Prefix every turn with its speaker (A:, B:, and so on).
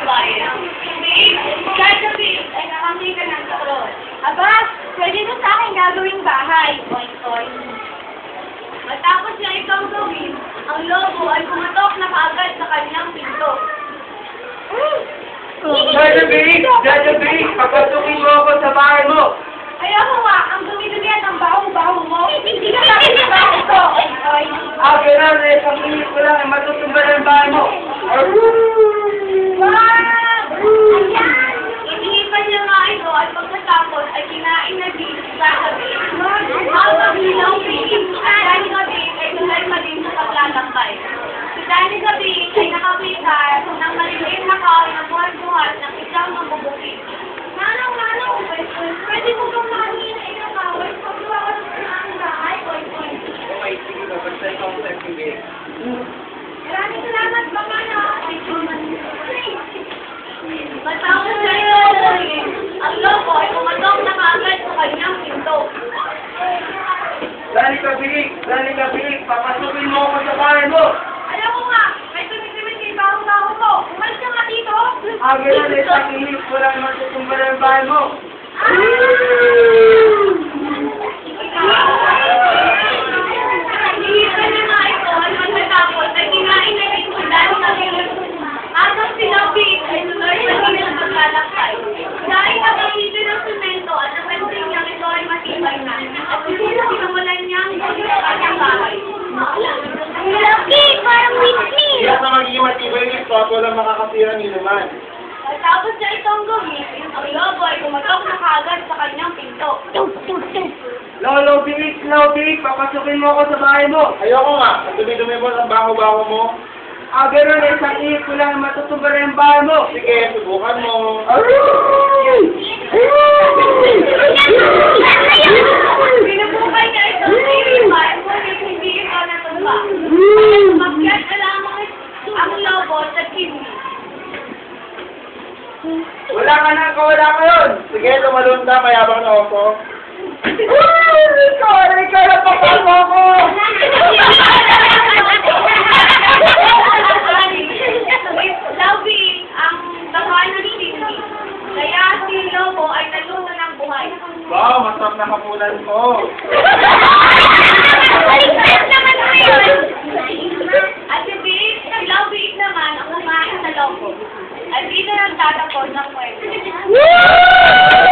A: bayan. Babe, gagabi, ay nakamay ka ng karon. Aba, pwede mo sa akin gagawing bahay. Oy. Matapos niya itong gawin, ang lobo ay pumatok na kaagad sa kanyang pinto.
B: Gagabi, papasukin mo ako sa bahay mo.
A: Kaya mo nga, ang dumi-dumi at ang baho-baho mo. Hindi ka lang bakit ito. Oy.
B: Ganun, isang minute ko lang, matutumba na yung bahay mo.
A: Ayan! Iniipan niya nga ito at pagkatapos ay kinain na din sa gabi. Habang hilaw piling, ang Danny Gabi ay tumalma din sa paglalakbay. Si Danny Gabi ay nakapitar ng maliliit na kahoy na buhat-buhat ng isang mabubukid. Manong, pwede mo bang mahalin na isang kahoy? Paggawa ko ng bahay, oy.
B: Okay, sige ba, basta ikaw ang sabi.
A: Maraming salamat, Mama, na. Matapos na yun, ang lobo ay pumatok na kaagad sa kanyang pinto.
B: Dali ka, Bilik, papasukin mo ako sa bahay mo.
A: Alam ko nga, may tumitimid kay baho-baho mo. Umalis ka nga dito.
B: Ganun, isang minute ko lang, matutumba na yung bahay mo.
A: Hinihipan niya nga ito at pagkatapos ay kinain na rin kung dahil na rin. Habang sinabit ay tuloy na rin ang paglalakbay. Dahil nakakita ng semento at napansin niyang ito ay matibay na. At sinamulan niyang gawin sa kanyang bahay.
C: Lucky, parang Whitney.
B: Kaya sa magiging matibay yung spot, walang makakasira ni naman.
A: Pagkatapos niya itong gawin, ang lobo ay pumatok na kaagad sa kanyang pinto.
B: Lolo, Bilik, papasukin mo ako sa bahay mo. Ayoko nga, ang dumi-dumi mo, ang baho-baho mo. Ganun, isang minute ko lang, matutumba na yung bahay mo. Sige, subukan mo.
A: Pinabukay niya ito sa iripan, ngunit hindi ito natumba. Makyat na lamang ang lobo sa chimney.
B: Wala ka yun. Sige, tumalun ka, mayabang na ako. Ikaw na papasok ako.
A: Labi ang bahay ng chimney. Kaya si lobo ay nalunod ng buhay.
B: Wow, masarap na hapunan ko.
C: Baliktad naman ngayon.
A: At si Big, Labi naman ang kumain sa lobo. At dito nagtatapos ng kwento.
C: Woo!